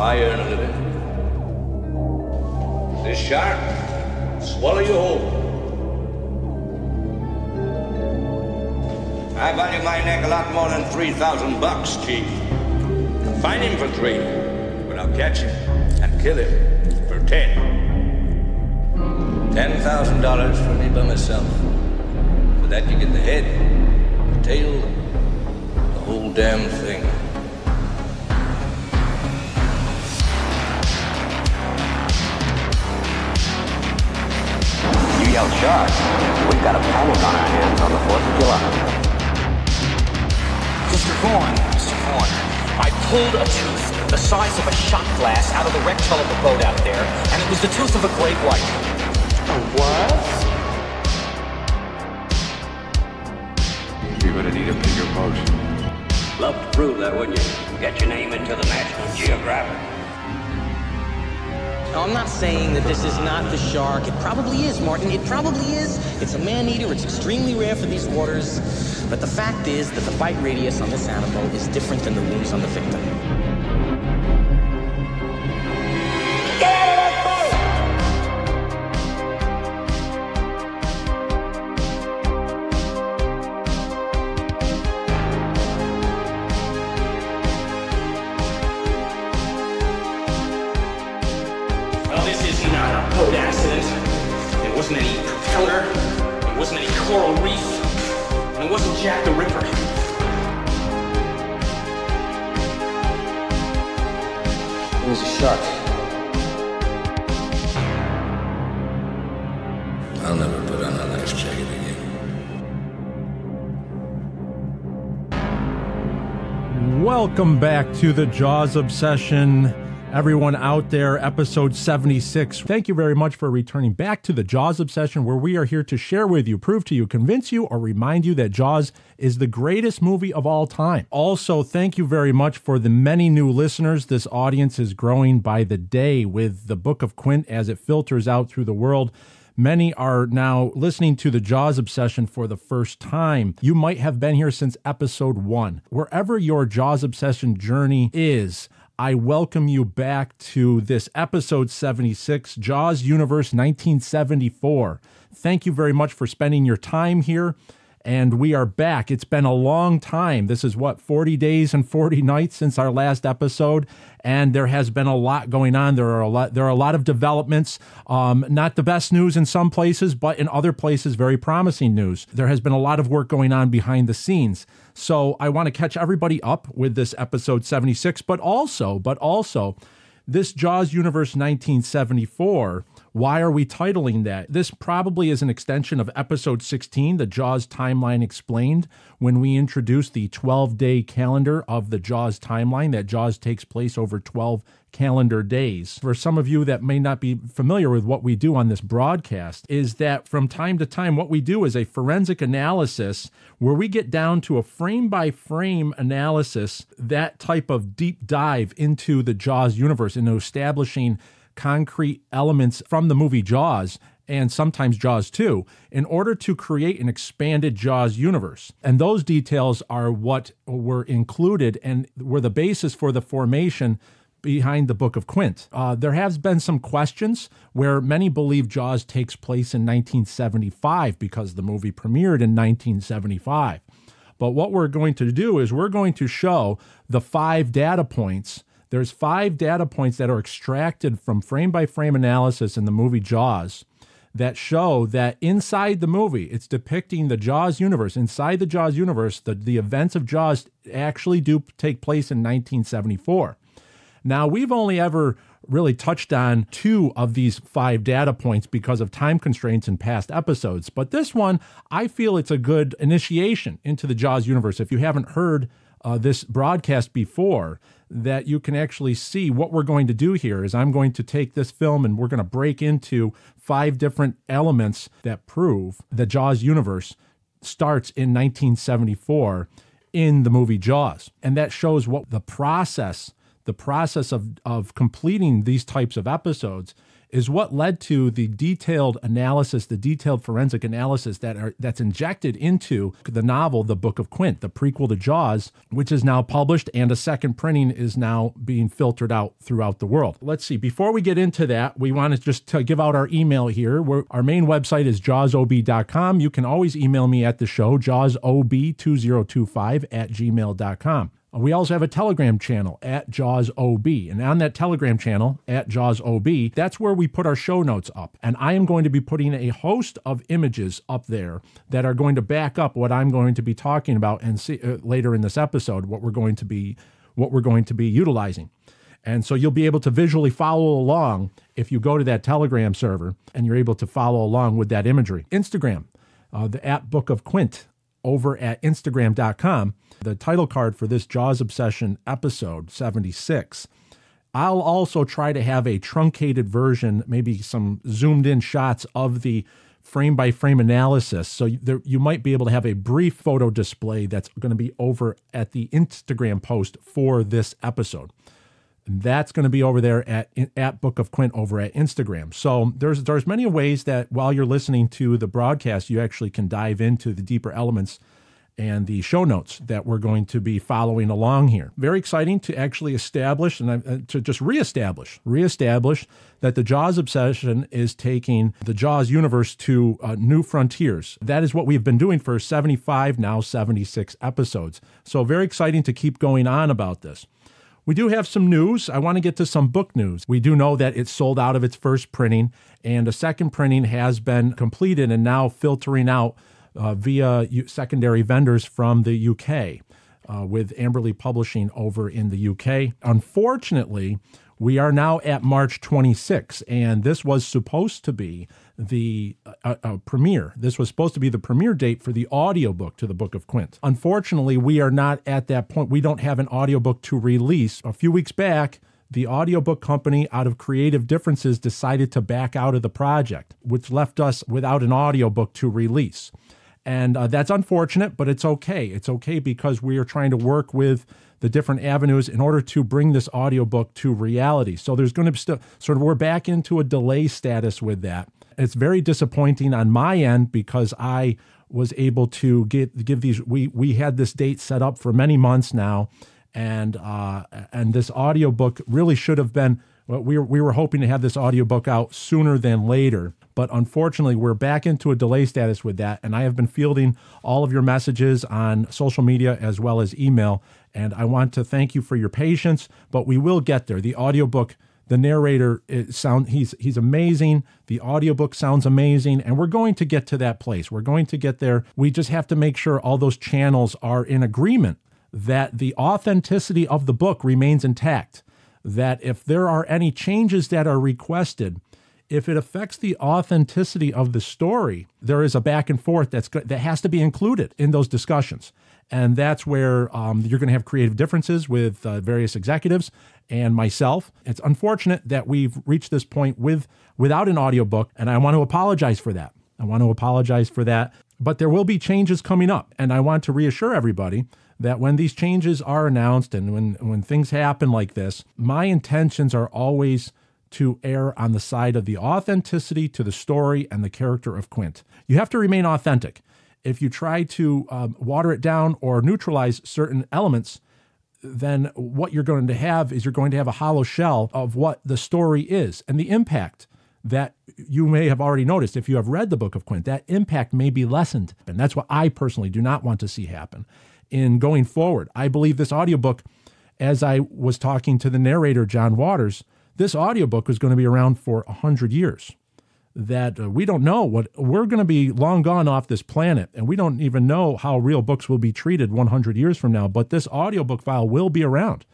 I earn a living. This shark, swallow you whole. I value my neck a lot more than $3,000, Chief. Find him for 3, but I'll catch him and kill him for 10. $10,000 for me by myself. For that you get the head, the tail, the whole damn thing. You yelled shark. We've got a panic on our hands on the 4th of July. Mr. Vaughn, I pulled a tooth the size of a shot glass out of the wreck hull of the boat out there, and it was the tooth of a great white. A what? You're gonna need a bigger boat. Love to prove that, wouldn't you? Get your name into the National Geographic. No, I'm not saying that this is not the shark. It probably is, Martin. It probably is. It's a man-eater. It's extremely rare for these waters. But the fact is that the bite radius on this animal is different than the wounds on the victim. Get out of that Well, this is not a boat accident. There wasn't any propeller. There wasn't any coral reef. And it wasn't Jack the Ripper. It was a shark. I'll never put on a nice jacket again. Welcome back to the Jaws Obsession. Everyone out there, episode 76. Thank you very much for returning back to the Jaws Obsession, where we are here to share with you, prove to you, convince you, or remind you that Jaws is the greatest movie of all time. Also, thank you very much for the many new listeners. This audience is growing by the day with the Book of Quint as it filters out through the world. Many are now listening to the Jaws Obsession for the first time. You might have been here since episode 1. Wherever your Jaws Obsession journey is, I welcome you back to this episode 76, Jaws Universe 1974. Thank you very much for spending your time here. And we are back. It's been a long time. This is 40 days and 40 nights since our last episode, and there has been a lot going on. There are a lot of developments. Not the best news in some places, but in other places, very promising news. There has been a lot of work going on behind the scenes. So I want to catch everybody up with this episode 76, but also this Jaws Universe 1974. Why are we titling that? This probably is an extension of episode 16, the Jaws Timeline Explained, when we introduced the 12-day calendar of the Jaws timeline, that Jaws takes place over 12 calendar days. For some of you that may not be familiar with what we do on this broadcast, is that from time to time, what we do is a forensic analysis where we get down to a frame-by-frame analysis, that type of deep dive into the Jaws universe, into establishing concrete elements from the movie Jaws, and sometimes Jaws 2, in order to create an expanded Jaws universe. And those details are what were included and were the basis for the formation behind the Book of Quint. There has been some questions where many believe Jaws takes place in 1975 because the movie premiered in 1975. But what we're going to do is we're going to show the 5 data points. There's 5 data points that are extracted from frame-by-frame analysis in the movie Jaws that show that inside the movie, it's depicting the Jaws universe. Inside the Jaws universe, the events of Jaws actually do take place in 1974. Now, we've only ever really touched on 2 of these 5 data points because of time constraints in past episodes. But this one, I feel it's a good initiation into the Jaws universe. If you haven't heard this broadcast before, that you can actually see what we're going to do here is I'm going to take this film and we're going to break into 5 different elements that prove the Jaws universe starts in 1974 in the movie Jaws. And that shows what the process of completing these types of episodes is what led to the detailed analysis, the detailed forensic analysis that's injected into the novel, The Book of Quint, the prequel to Jaws, which is now published, and a second printing is now being filtered out throughout the world. Let's see, before we get into that, we want to just give out our email here. Our main website is jawsob.com. You can always email me at the show, jawsob2025@gmail.com. We also have a Telegram channel at JawsOB. And on that Telegram channel at JawsOB, that's where we put our show notes up. And I am going to be putting a host of images up there that are going to back up what I'm going to be talking about and see later in this episode, what we're going to be utilizing. And so you'll be able to visually follow along if you go to that Telegram server and you're able to follow along with that imagery. Instagram, the @ Book of Quint over at Instagram.com. The title card for this Jaws Obsession episode 76. I'll also try to have a truncated version, maybe some zoomed in shots of the frame by frame analysis. So you might be able to have a brief photo display that's going to be over at the Instagram post for this episode. And that's going to be over there at Book of Quint over at Instagram. So there's many ways that while you're listening to the broadcast, you actually can dive into the deeper elements and the show notes that we're going to be following along here. Very exciting to actually establish and to just reestablish that the Jaws Obsession is taking the Jaws universe to new frontiers. That is what we've been doing for 75, now 76 episodes. So very exciting to keep going on about this. We do have some news. I want to get to some book news. We do know that it's sold out of its first printing, and a second printing has been completed and now filtering out via secondary vendors from the UK with Amberley Publishing over in the UK. Unfortunately, we are now at March 26, and this was supposed to be the premiere. This was supposed to be the premiere date for the audiobook to the Book of Quint. Unfortunately, we are not at that point. We don't have an audiobook to release. A few weeks back, the audiobook company, out of creative differences, decided to back out of the project, which left us without an audiobook to release. And that's unfortunate, but it's okay. It's okay because we are trying to work with the different avenues in order to bring this audiobook to reality. So there's going to be still we're back into a delay status with that. It's very disappointing on my end because I was able to give these. We had this date set up for many months now, and this audiobook really should have been. Well, we were hoping to have this audiobook out sooner than later. But unfortunately, we're back into a delay status with that. And I have been fielding all of your messages on social media as well as email. And I want to thank you for your patience, but we will get there. The audiobook, the narrator, he's amazing. The audiobook sounds amazing. And we're going to get to that place. We're going to get there. We just have to make sure all those channels are in agreement that the authenticity of the book remains intact. That if there are any changes that are requested, if it affects the authenticity of the story, there is a back and forth that has to be included in those discussions. And that's where you're going to have creative differences with various executives and myself. It's unfortunate that we've reached this point without an audiobook, and I want to apologize for that. But there will be changes coming up, and I want to reassure everybody that when these changes are announced and when things happen like this, my intentions are always to err on the side of the authenticity to the story and the character of Quint. You have to remain authentic. If you try to water it down or neutralize certain elements, then what you're going to have is you're going to have a hollow shell of what the story is. And the impact that you may have already noticed, if you have read the Book of Quint, that impact may be lessened. And that's what I personally do not want to see happen. In going forward, I believe this audiobook, as I was talking to the narrator, John Waters, this audiobook is going to be around for 100 years. That we don't know we're going to be long gone off this planet, and we don't even know how real books will be treated 100 years from now, but this audiobook file will be around.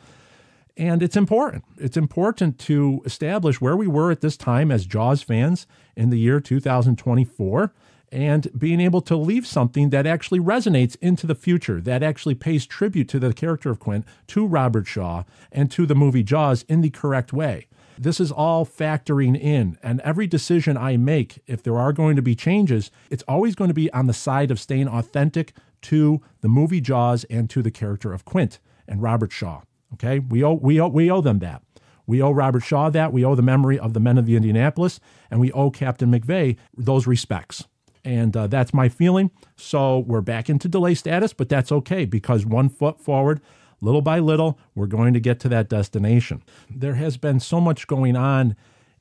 And it's important. It's important to establish where we were at this time as Jaws fans in the year 2024, and being able to leave something that actually resonates into the future, that actually pays tribute to the character of Quint, to Robert Shaw, and to the movie Jaws in the correct way. This is all factoring in, and every decision I make, if there are going to be changes, it's always going to be on the side of staying authentic to the movie Jaws and to the character of Quint and Robert Shaw. Okay, we owe them that. We owe Robert Shaw that. We owe the memory of the men of the Indianapolis, and we owe Captain McVeigh those respects. And that's my feeling. So we're back into delay status, but that's okay because one foot forward, little by little, we're going to get to that destination. There has been so much going on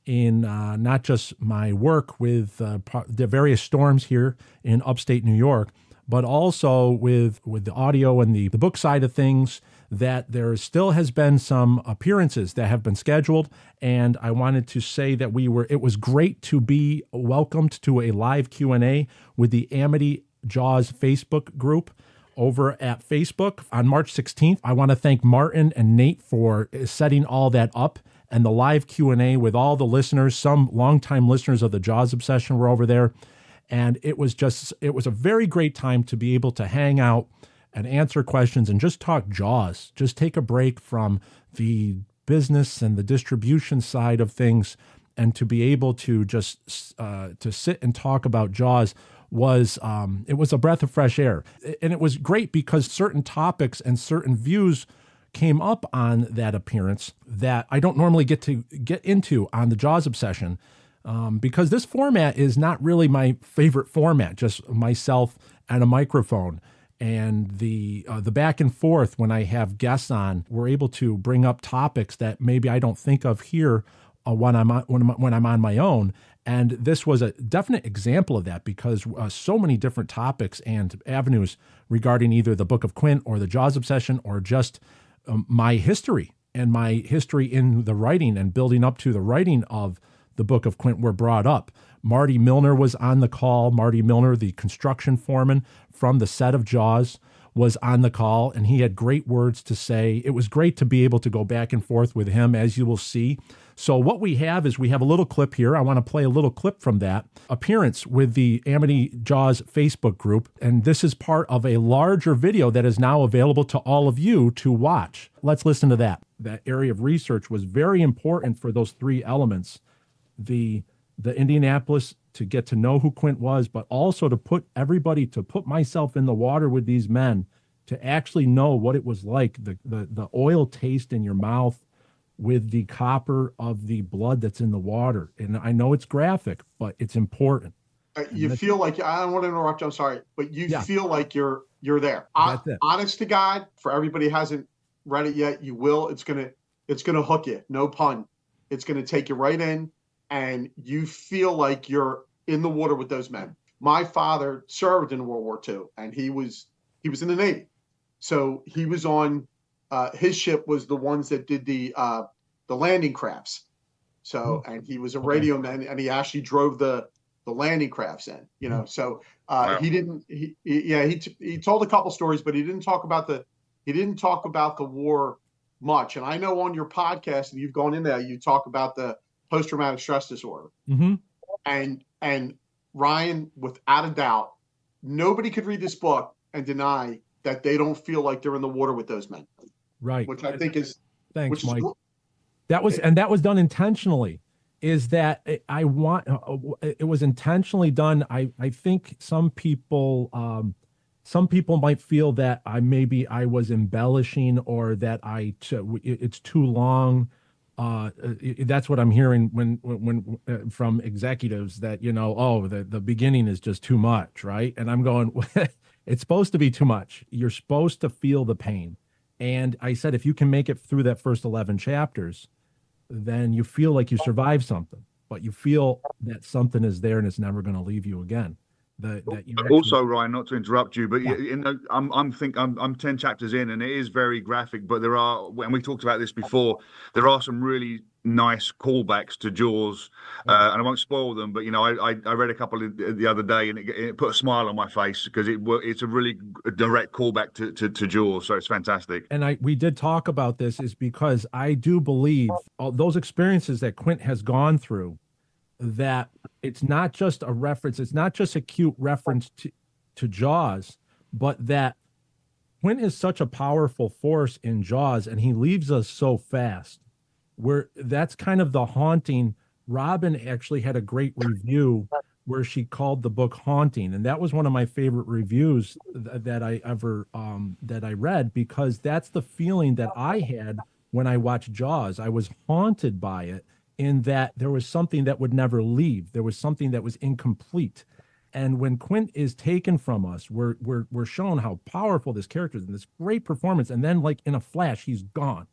in not just my work with the various storms here in upstate New York, but also with the audio and the book side of things, that there still has been some appearances that have been scheduled. And I wanted to say that it was great to be welcomed to a live Q&A with the Amity Jaws Facebook group over at Facebook on March 16th. I want to thank Martin and Nate for setting all that up, and the live Q&A with all the listeners. Some longtime listeners of the Jaws Obsession were over there. And it was a very great time to be able to hang out and answer questions and just talk Jaws, just take a break from the business and the distribution side of things, and to be able to just to sit and talk about Jaws was a breath of fresh air. And it was great because certain topics and certain views came up on that appearance that I don't normally get into on the Jaws Obsession, because this format is not really my favorite format, just myself and a microphone. And the back and forth when I have guests on, we're able to bring up topics that maybe I don't think of here when I'm on my own. And this was a definite example of that, because so many different topics and avenues regarding either the Book of Quint or the Jaws Obsession, or just my history and my history in the writing and building up to the writing of the Book of Quint were brought up. Marty Milner was on the call. Marty Milner, the construction foreman from the set of Jaws, was on the call, and he had great words to say. It was great to be able to go back and forth with him, as you will see. So what we have is we have a little clip here. I want to play a little clip from that appearance with the Amity Jaws Facebook group, and this is part of a larger video that is now available to all of you to watch. Let's listen to that. That area of research was very important for those three elements. The Indianapolis, to get to know who Quint was, but also to put myself in the water with these men, to actually know what it was like, the oil taste in your mouth with the copper of the blood that's in the water. And I know it's graphic, but it's important. You feel like, I don't want to interrupt you, I'm sorry, but you feel like you're there. Honest to God, for everybody who hasn't read it yet, you will. It's gonna hook you, no pun. It's gonna take you right in, and you feel like you're in the water with those men. My father served in World War II, and he was in the Navy. So he was on, his ship was the ones that did the landing crafts. So, and he was a radio man, and he actually drove the landing crafts in, so wow. He told a couple stories, but he didn't talk about the war much. And I know on your podcast, and you've gone in there, you talk about the post-traumatic stress disorder. Mm-hmm. And Ryan, without a doubt, nobody could read this book and deny that they don't feel like they're in the water with those men. Right. Which I think is, thanks, Mike. That was done intentionally. Is that it was intentionally done. I think some people might feel that I was embellishing, or that it's too long. That's what I'm hearing when from executives, that the beginning is just too much, right? And I'm going, it's supposed to be too much. You're supposed to feel the pain. And I said, if you can make it through that first 11 chapters, then you feel like you survived something, but you feel that something is there and it's never going to leave you again. Also, Ryan, not to interrupt you, but I'm 10 chapters in, and it is very graphic, but there are, and we talked about this before, there are some really nice callbacks to Jaws, and I won't spoil them, but I read a couple the other day, and it put a smile on my face, because it's a really direct callback to Jaws, so it's fantastic. And we did talk about this, is because I do believe all those experiences that Quint has gone through, that it's not just a reference, it's not just a cute reference to Jaws, but that Quint is such a powerful force in Jaws, and he leaves us so fast. That's kind of the haunting. Robin actually had a great review where she called the book haunting, and that was one of my favorite reviews that I ever that I read, because that's the feeling that I had when I watched Jaws. I was haunted by it in that there was something that would never leave. There was something that was incomplete. And when Quint is taken from us, we're shown how powerful this character is and this great performance. And then, like in a flash, he's gone.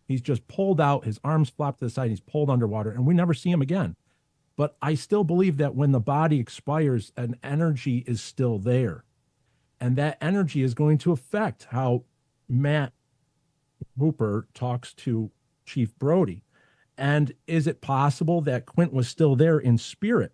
He's just pulled out, his arms flop to the side, he's pulled underwater, and we never see him again. But I still believe that when the body expires, an energy is still there. And that energy is going to affect how Matt Hooper talks to Chief Brody. And is it possible that Quint was still there in spirit,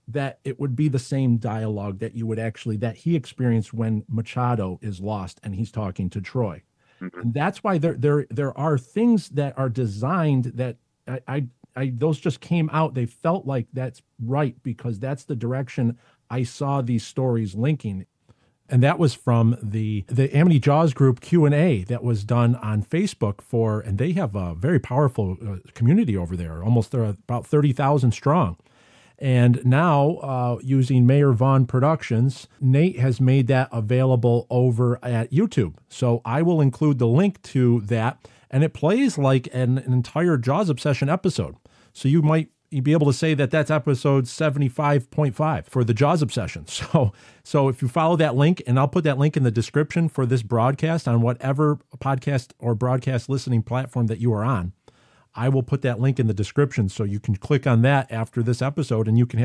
that it would be the same dialogue that you would actually, that he experienced when Machado is lost and he's talking to Troy? Mm-hmm. And that's why there are things that are designed that I those just came out. They felt like that's right because that's the direction I saw these stories linking. And that was from the Amity Jaws group Q&A that was done on Facebook and they have a very powerful community over there. They're about 30,000 strong. And now, using Mayor Vaughn Productions, Nate has made that available over at YouTube. So I will include the link to that, and it plays like an entire Jaws Obsession episode. So you might be able to say that that's episode 75.5 for the Jaws Obsession. So if you follow that link, and I'll put that link in the description for this broadcast on whatever podcast or broadcast listening platform that you are on, I will put that link in the description so you can click on that after this episode and you can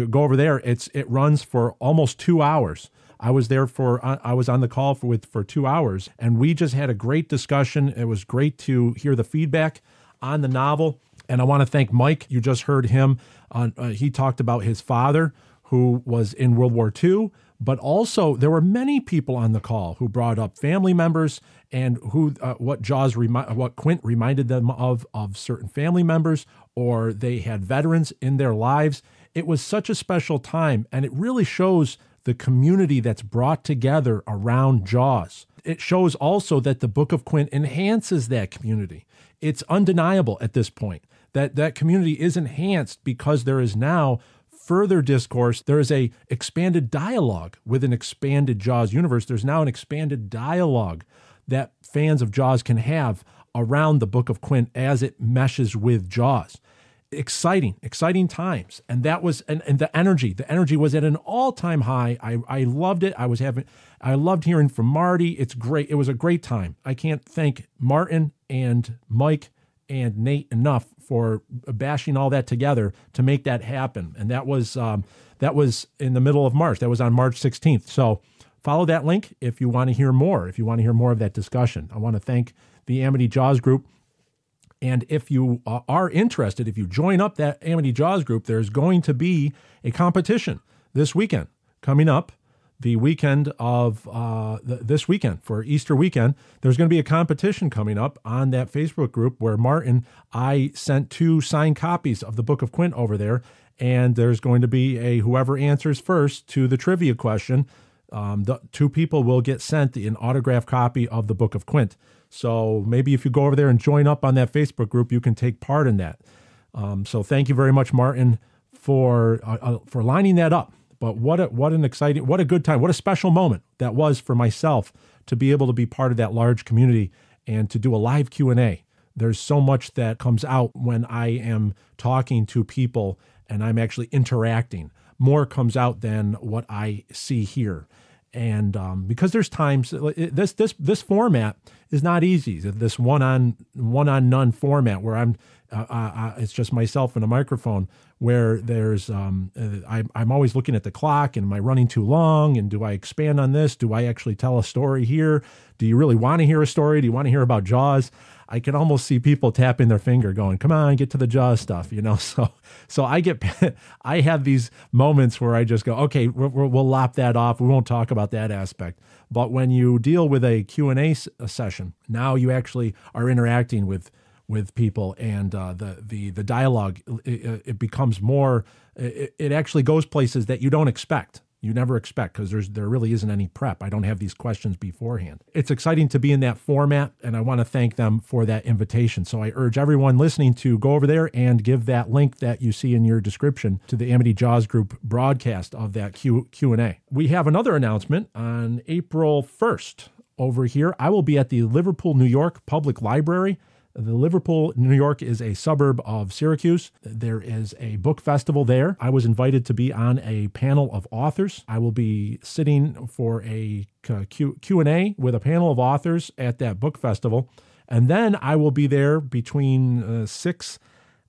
go over there. It runs for almost 2 hours. I was on the call for 2 hours, and we just had a great discussion. It was great to hear the feedback on the novel. And I want to thank Mike. You just heard him. He talked about his father who was in World War II, but also there were many people on the call who brought up family members and what Quint reminded them of certain family members, or they had veterans in their lives. It was such a special time, and it really shows the community that's brought together around Jaws. It shows also that the Book of Quint enhances that community. It's undeniable at this point that community is enhanced because there is now further discourse. There is a expanded dialogue with an expanded Jaws universe. There's now an expanded dialogue that fans of Jaws can have around the Book of Quint as it meshes with Jaws. Exciting times. And that was, and the energy was at an all-time high. I loved it. I loved hearing from Marty. It's great. It was a great time. I can't thank Martin and Mike and Nate enough for bashing all that together to make that happen. And that was in the middle of March. That was on March 16th. So follow that link if you want to hear more, of that discussion. I want to thank the Amity Jaws group. And if you are interested, if you join up that Amity Jaws group, there's going to be a competition this weekend coming up. The weekend of this weekend, for Easter weekend, there's going to be a competition coming up on that Facebook group where I sent 2 signed copies of the Book of Quint over there, and there's going to be whoever answers first to the trivia question, the 2 people will get sent an autographed copy of the Book of Quint. So maybe if you go over there and join up on that Facebook group, you can take part in that. So thank you very much, Martin, for lining that up. But what a good time, what a special moment that was for myself to be able to be part of that large community and to do a live Q&A. There's so much that comes out when I am talking to people and I'm actually interacting. More comes out than what I see here. And because there's times, this format is not easy. This one-on-none format where it's just myself and a microphone, where there's I'm always looking at the clock and am I running too long, and do I expand on this? Do I actually tell a story here? Do you really want to hear a story? Do you want to hear about Jaws? I can almost see people tapping their finger going, come on, get to the Jaws stuff, So I have these moments where I just go, okay, we'll lop that off. We won't talk about that aspect. But when you deal with a Q&A session, now you actually are interacting with people, and the dialogue, it becomes more, it actually goes places that you don't expect. You never expect, because there really isn't any prep. I don't have these questions beforehand. It's exciting to be in that format, and I want to thank them for that invitation. So I urge everyone listening to go over there and give that link that you see in your description to the Amity Jaws Group broadcast of that Q&A. We have another announcement on April 1st over here. I will be at the Liverpool, New York Public Library. The Liverpool, New York is a suburb of Syracuse. There is a book festival there. I was invited to be on a panel of authors. I will be sitting for a Q&A with a panel of authors at that book festival. And then I will be there between 6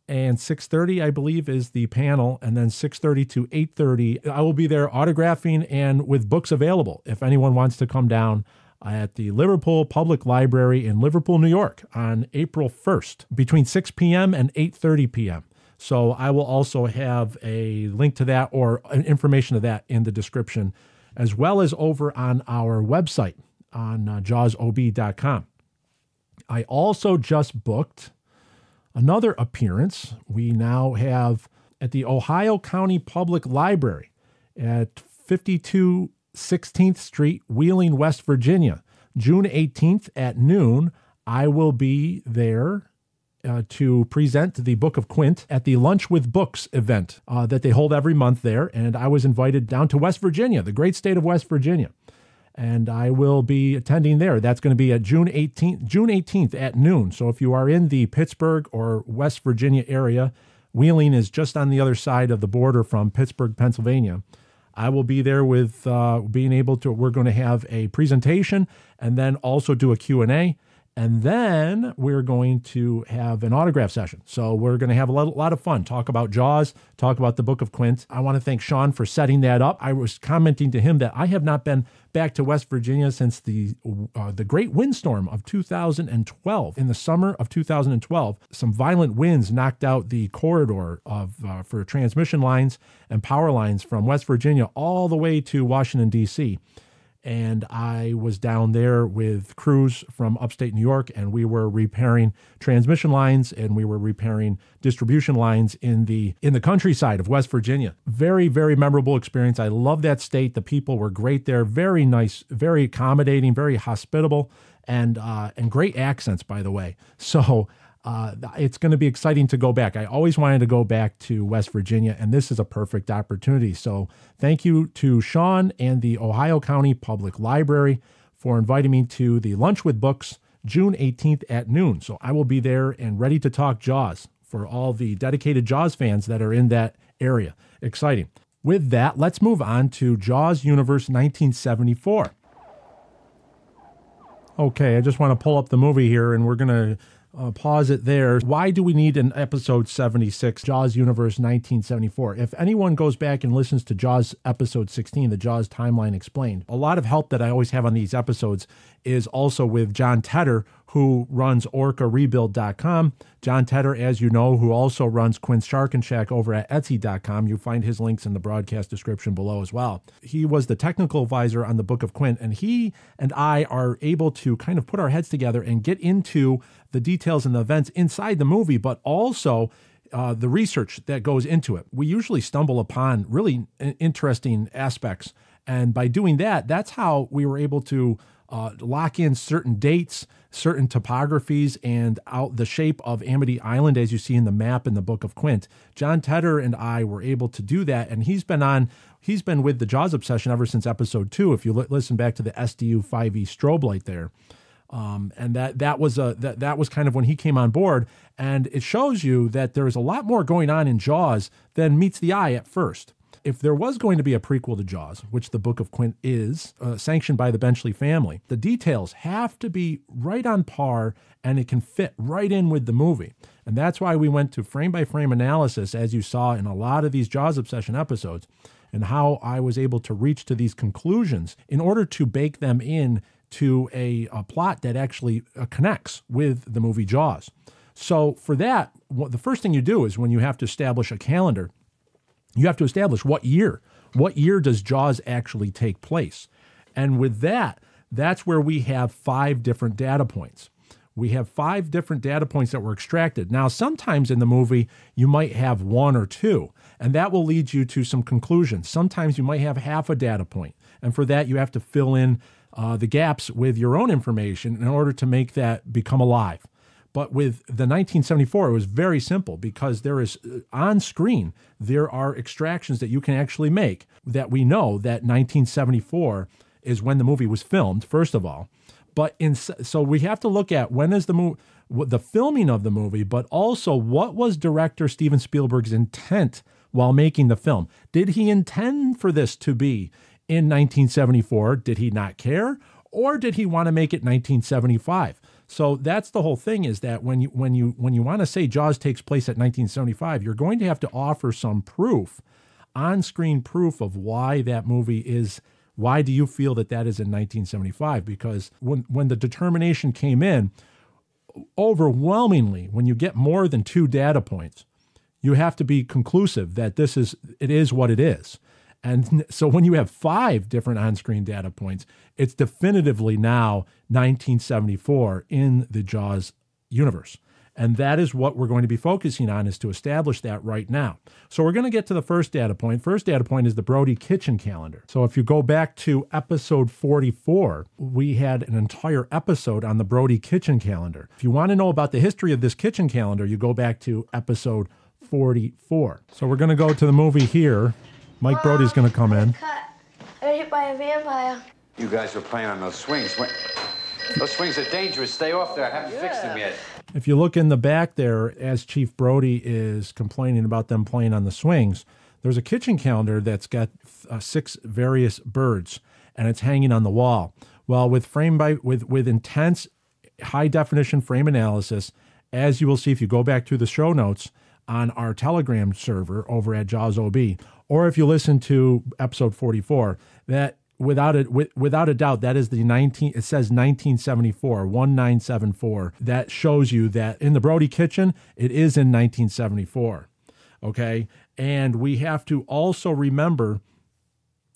and 6:30, I believe, is the panel. And then 6:30 to 8:30, I will be there autographing and with books available if anyone wants to come down at the Liverpool Public Library in Liverpool, New York on April 1st between 6 p.m. and 8:30 p.m. So I will also have a link to that or information of that in the description, as well as over on our website on jawsob.com. I also just booked another appearance. We now have at the Ohio County Public Library at 52 16th Street, Wheeling, West Virginia. June 18th at noon, I will be there to present the Book of Quint at the Lunch with Books event that they hold every month there. And I was invited down to West Virginia, the great state of West Virginia. And I will be attending there. That's going to be at June 18th at noon. So if you are in the Pittsburgh or West Virginia area, Wheeling is just on the other side of the border from Pittsburgh, Pennsylvania. I will be there with being able to, we're going to have a presentation and then also do a Q&A. And then we're going to have an autograph session. So we're going to have a lot of fun, talk about Jaws, talk about the Book of Quint. I want to thank Sean for setting that up. I was commenting to him that I have not been back to West Virginia since the great windstorm of 2012. In the summer of 2012, some violent winds knocked out the corridor for transmission lines and power lines from West Virginia all the way to Washington, D.C., and I was down there with crews from upstate New York, and we were repairing transmission lines and we were repairing distribution lines in the countryside of West Virginia. Very, very memorable experience. I love that state. The people were great there. Very nice, very accommodating, very hospitable, and great accents, by the way. So it's going to be exciting to go back. I always wanted to go back to West Virginia, and this is a perfect opportunity. So thank you to Sean and the Ohio County Public Library for inviting me to the Lunch with Books, June 18th at noon. So I will be there and ready to talk Jaws for all the dedicated Jaws fans that are in that area. Exciting. With that, let's move on to Jaws Universe 1974. Okay, I just want to pull up the movie here, and we're going to pause it there. Why do we need an episode 76, Jaws Universe 1974? If anyone goes back and listens to Jaws episode 16, the Jaws Timeline Explained, a lot of help that I always have on these episodes is also with John Tedder, who runs OrcaRebuild.com. John Tedder, as you know, who also runs Quint's Shark and Shack over at Etsy.com. You find his links in the broadcast description below as well. He was the technical advisor on the Book of Quint, and he and I are able to kind of put our heads together and get into the details and the events inside the movie, but also the research that goes into it. We usually stumble upon really interesting aspects, and by doing that, that's how we were able to lock in certain dates, certain topographies, and out the shape of Amity Island, as you see in the map in the Book of Quint. John Tedder and I were able to do that, and he's been with the Jaws Obsession ever since episode 2. If you listen back to the SDU 5E strobe light there, and that was kind of when he came on board, and it shows you that there is a lot more going on in Jaws than meets the eye at first. If there was going to be a prequel to Jaws, which the Book of Quint is, sanctioned by the Benchley family, the details have to be right on par, and it can fit right in with the movie. And that's why we went to frame-by-frame analysis, as you saw in a lot of these Jaws Obsession episodes, and how I was able to reach to these conclusions in order to bake them in to a plot that actually connects with the movie Jaws. So for that, the first thing you do is when you have to establish a calendar, you have to establish what year does Jaws actually take place. And with that, that's where we have 5 different data points. We have 5 different data points that were extracted. Now, sometimes in the movie, you might have 1 or 2, and that will lead you to some conclusions. Sometimes you might have half a data point, and for that, you have to fill in the gaps with your own information in order to make that become alive. But with the 1974, it was very simple because there is on screen, there are extractions that you can actually make that we know that 1974 is when the movie was filmed, first of all. But so we have to look at when is the filming of the movie, but also what was director Steven Spielberg's intent while making the film. Did he intend for this to be in 1974? Did he not care? Or did he want to make it 1975? So that's the whole thing, is that when you want to say Jaws takes place at 1975, you're going to have to offer some proof, on-screen proof of why that movie is. Why do you feel that is in 1975? Because when the determination came in, overwhelmingly, when you get more than 2 data points, you have to be conclusive that it is what it is. And so when you have 5 different on-screen data points, it's definitively now 1974 in the Jaws universe. And that is what we're going to be focusing on, is to establish that right now. So we're going to get to the first data point. First data point is the Brody Kitchen calendar. So if you go back to episode 44, we had an entire episode on the Brody Kitchen calendar. If you want to know about the history of this kitchen calendar, you go back to episode 44. So we're going to go to the movie here. Mike Brody's going to come in. I got hit by a vampire. You guys were playing on those swings. Those swings are dangerous. Stay off there. I haven't fixed them yet. If you look in the back there, as Chief Brody is complaining about them playing on the swings, there's a kitchen calendar that's got 6 various birds, and it's hanging on the wall. Well, with intense high-definition frame analysis, as you will see if you go back through the show notes on our Telegram server over at Jaws OB, or if you listen to episode 44, that without a doubt, that is it says 1974, 1974. That shows you that in the Brody Kitchen, it is in 1974. Okay. And we have to also remember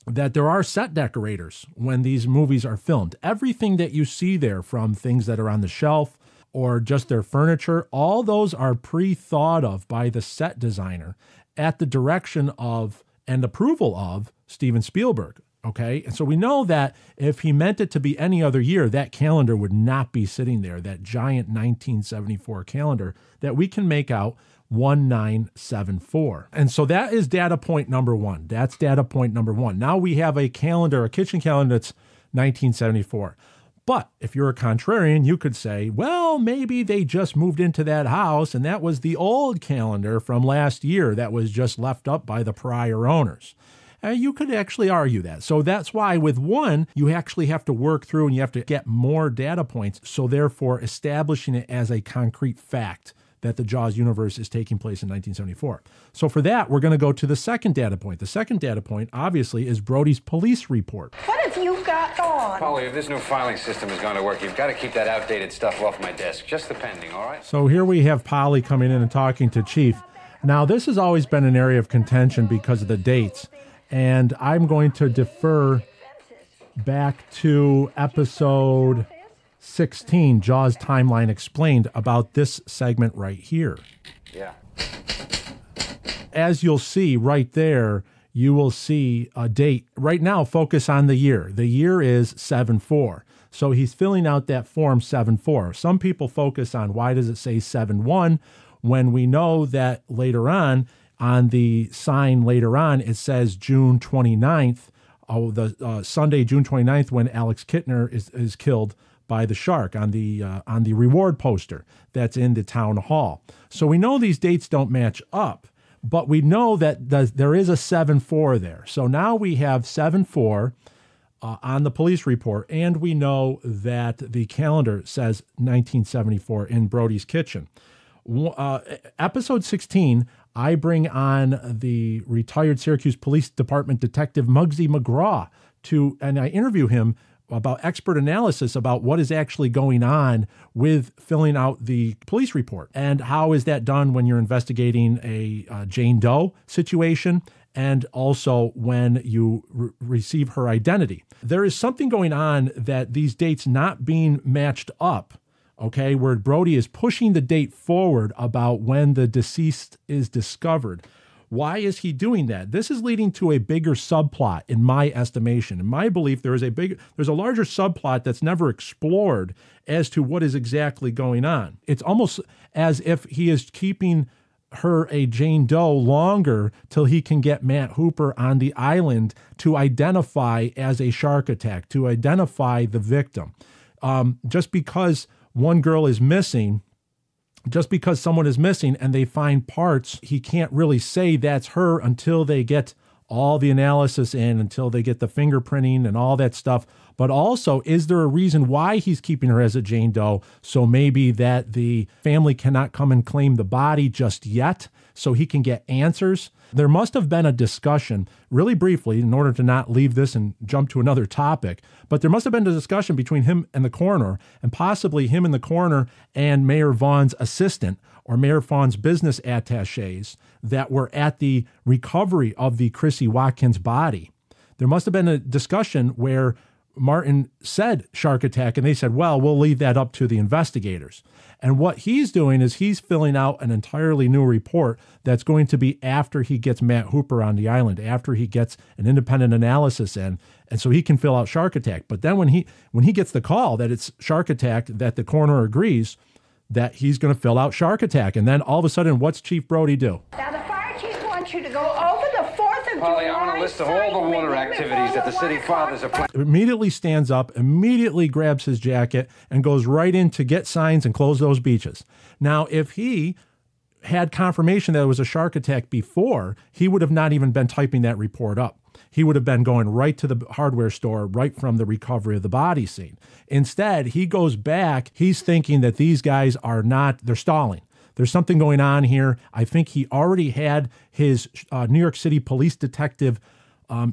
that there are set decorators when these movies are filmed. Everything that you see there, from things that are on the shelf or just their furniture, all those are pre-thought of by the set designer at the direction of and approval of Steven Spielberg. Okay, and so we know that if he meant it to be any other year, that calendar would not be sitting there, that giant 1974 calendar that we can make out 1974. And so that is data point number 1. That's data point number 1. Now we have a calendar, a kitchen calendar that's 1974. But if you're a contrarian, you could say, well, maybe they just moved into that house and that was the old calendar from last year that was just left up by the prior owners. You could actually argue that. So that's why with 1, you actually have to work through and you have to get more data points. So therefore, establishing it as a concrete fact that the Jaws universe is taking place in 1974. So for that, we're going to go to the second data point. The second data point, obviously, is Brody's police report. What have you got on? Polly, if this new filing system is going to work, you've got to keep that outdated stuff off my desk. Just the pending, all right? So here we have Polly coming in and talking to Chief. Now, this has always been an area of contention because of the dates. And I'm going to defer back to episode 16, Jaws Timeline Explained, about this segment right here. Yeah. As you'll see right there, you will see a date. Right now, focus on the year. The year is 7-4. So he's filling out that form 7-4. Some people focus on why does it say 7-1 when we know that later on the sign later on, it says June 29th, Sunday, June 29th, when Alex Kittner is killed by the shark on the reward poster that's in the town hall. So we know these dates don't match up, but we know that there is a 7-4 there. So now we have 7-4 on the police report, and we know that the calendar says 1974 in Brody's kitchen. Episode 16, I bring on the retired Syracuse Police Department detective Muggsy McGraw and I interview him about expert analysis about what is actually going on with filling out the police report and how is that done when you're investigating a Jane Doe situation and also when you receive her identity. There is something going on that these dates not being matched up, okay, where Brody is pushing the date forward about when the deceased is discovered. Why is he doing that? This is leading to a bigger subplot, in my estimation. In my belief, there's a larger subplot that's never explored as to what is exactly going on. It's almost as if he is keeping her a Jane Doe longer till he can get Matt Hooper on the island to identify as a shark attack, to identify the victim. just because one girl is missing, just because someone is missing and they find parts, he can't really say that's her until they get all the analysis in, until they get the fingerprinting and all that stuff. But also, is there a reason why he's keeping her as a Jane Doe? So maybe that the family cannot come and claim the body just yet, so he can get answers. There must have been a discussion, really briefly, in order to not leave this and jump to another topic, but there must have been a discussion between him and the coroner, and possibly him and the coroner and Mayor Vaughn's assistant, or Mayor Vaughn's business attachés, that were at the recovery of the Chrissy Watkins body. There must have been a discussion where Martin said shark attack, and they said, well, we'll leave that up to the investigators. And what he's doing is he's filling out an entirely new report that's going to be after he gets Matt Hooper on the island, after he gets an independent analysis in, and so he can fill out shark attack. But then when he gets the call that it's shark attack, that the coroner agrees that he's going to fill out shark attack. And then all of a sudden, what's Chief Brody do? Now, the fire chief wants you to go over the 4th of Polly, July. I want a list of all the water activities that the city fathers are planning. Immediately stands up, immediately grabs his jacket, and goes right in to get signs and close those beaches. Now, if he had confirmation that it was a shark attack before, he would have not even been typing that report up. He would have been going right to the hardware store, right from the recovery of the body scene. Instead, he goes back. He's thinking that these guys they're stalling. There's something going on here. I think he already had his New York City police detective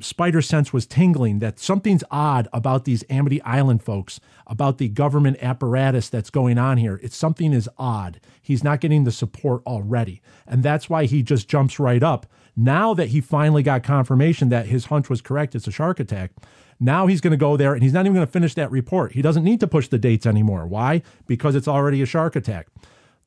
spider sense was tingling that something's odd about these Amity Island folks, about the government apparatus that's going on here. Something is odd. He's not getting the support already. And that's why he just jumps right up. Now that he finally got confirmation that his hunch was correct, it's a shark attack, now he's going to go there and he's not even going to finish that report. He doesn't need to push the dates anymore. Why? Because it's already a shark attack.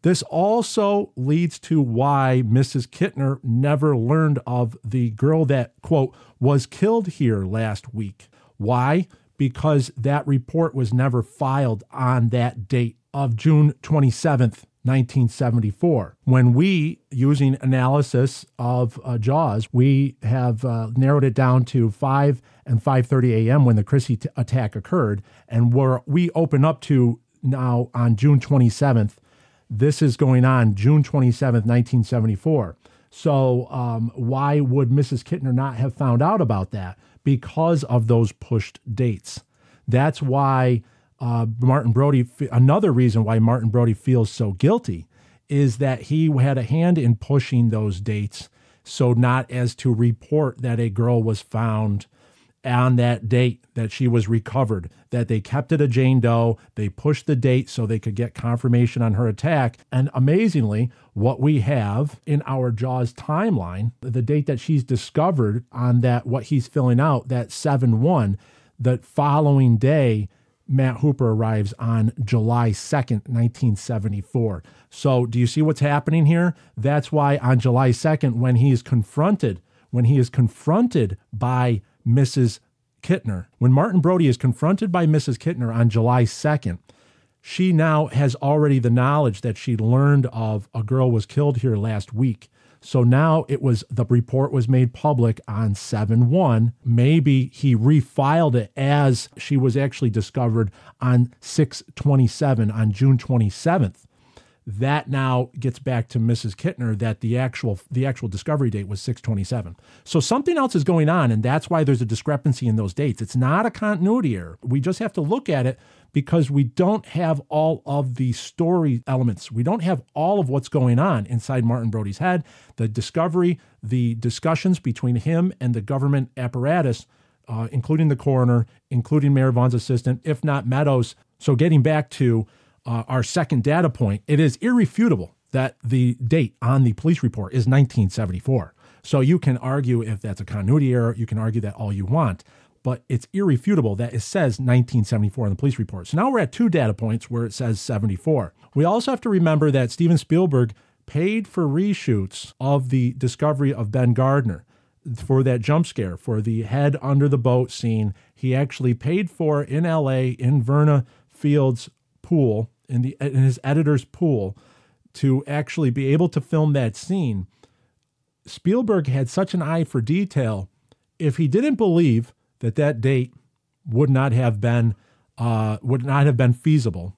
This also leads to why Mrs. Kittner never learned of the girl that, quote, was killed here last week. Why? Because that report was never filed on that date of June 27th, 1974. When we, using analysis of JAWS, we have narrowed it down to 5 and 5:30 a.m. when the Chrissy attack occurred, and we open up to now on June 27th. This is going on June 27th, 1974. So why would Mrs. Kittner not have found out about that? Because of those pushed dates. That's why Martin Brody, another reason why Martin Brody feels so guilty is that he had a hand in pushing those dates, so not as to report that a girl was found on that date, that she was recovered, that they kept it a Jane Doe. They pushed the date so they could get confirmation on her attack. And amazingly, what we have in our JAWS timeline, the date that she's discovered on that, what he's filling out, that 7/1, the following day, Matt Hooper arrives on July 2nd, 1974. So do you see what's happening here? That's why on July 2nd, when he is confronted by Mrs. Kittner, when Martin Brody is confronted by Mrs. Kittner on July 2nd, she now has already the knowledge that she learned of a girl was killed here last week. So now the report was made public on 7/1. Maybe he refiled it as she was actually discovered on 6/27, on June 27th. That now gets back to Mrs. Kittner that the actual discovery date was 6/27. So something else is going on, and that's why there's a discrepancy in those dates. It's not a continuity error. We just have to look at it because we don't have all of the story elements. We don't have all of what's going on inside Martin Brody's head. The discovery, the discussions between him and the government apparatus, including the coroner, including Mayor Vaughn's assistant, if not Meadows. So getting back to our second data point, it is irrefutable that the date on the police report is 1974. So you can argue if that's a continuity error, you can argue that all you want, but it's irrefutable that it says 1974 in the police report. So now we're at two data points where it says 74. We also have to remember that Steven Spielberg paid for reshoots of the discovery of Ben Gardner for that jump scare, for the head under the boat scene. He actually paid for in LA, in Verna Field's pool, in his editor's pool, to actually be able to film that scene. Spielberg had such an eye for detail. If he didn't believe that date would not have been would not have been feasible,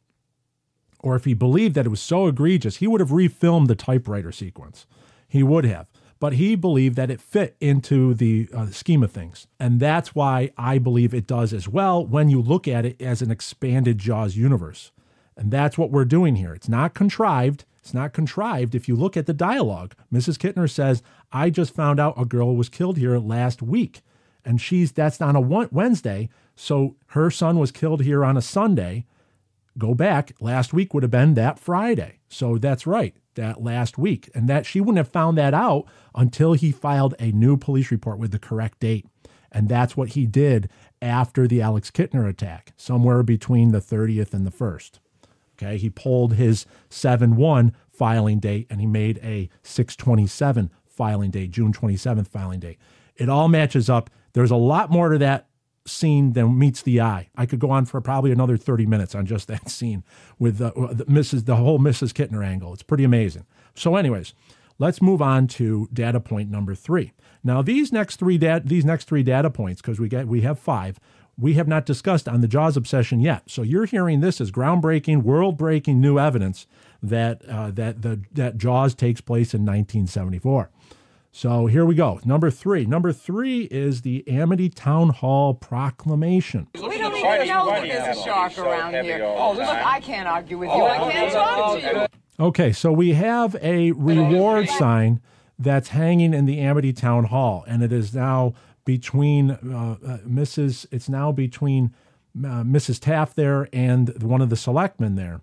or if he believed that it was so egregious, he would have refilmed the typewriter sequence. He would have. But he believed that it fit into the scheme of things. And that's why I believe it does as well when you look at it as an expanded Jaws universe. And that's what we're doing here. It's not contrived. It's not contrived. If you look at the dialogue, Mrs. Kittner says, I just found out a girl was killed here last week. And that's on a Wednesday. So her son was killed here on a Sunday. Go back. Last week would have been that Friday. So that's right. That last week. And that she wouldn't have found that out until he filed a new police report with the correct date. And that's what he did after the Alex Kittner attack, somewhere between the 30th and the 1st. Okay, he pulled his 7/1 filing date and he made a 6/27 filing date, June 27th filing date. It all matches up. There's a lot more to that scene than meets the eye. I could go on for probably another 30 minutes on just that scene with the whole Mrs. Kittner angle. It's pretty amazing. So anyways, let's move on to data point number 3. Now these next three data points, because we have 5, we have not discussed on the Jaws obsession yet. So you're hearing this as groundbreaking, world-breaking new evidence that Jaws takes place in 1974. So here we go. Number 3. Number 3 is the Amity Town Hall Proclamation. We don't even know that there's a shark around here. Oh, look, I can't argue with you. I can't talk to you. Okay, so we have a reward sign that's hanging in the Amity Town Hall, and it is now between Mrs. Taft there and one of the selectmen there.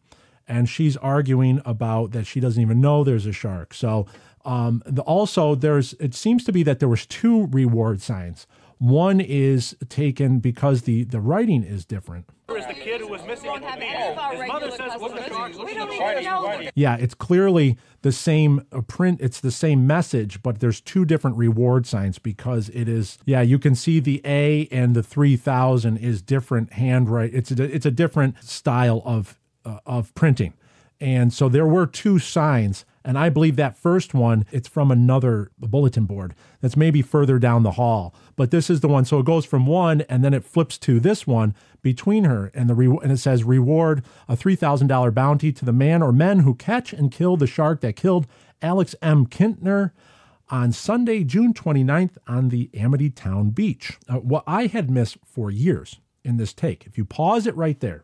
And she's arguing about that she doesn't even know there's a shark. So it seems to be that there was 2 reward signs. One is taken because the writing is different. Is the kid who was missing at the beach. His mother says what the sharks looking at. Yeah, it's clearly the same print. It's the same message, but there's 2 different reward signs because it is. Yeah, you can see the A and the 3000 is different handwriting. It's a different style of printing, and so there were 2 signs. And I believe that first one, it's from another bulletin board that's maybe further down the hall. But this is the one. So it goes from one, and then it flips to this one between her. And it says, reward a $3,000 bounty to the man or men who catch and kill the shark that killed Alex M. Kittner on Sunday, June 29th on the Amity Town Beach. What I had missed for years in this take, if you pause it right there.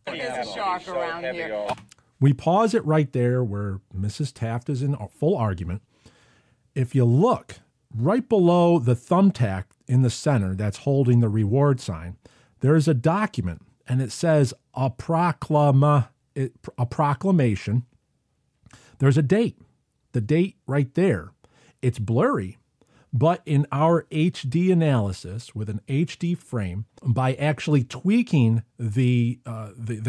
There's a shark around here. We pause it right there where Mrs. Taft is in full argument. If you look right below the thumbtack in the center that's holding the reward sign, there's a document, and it says a proclamation. There's a date. The date right there. It's blurry, but in our HD analysis with an HD frame, by actually tweaking the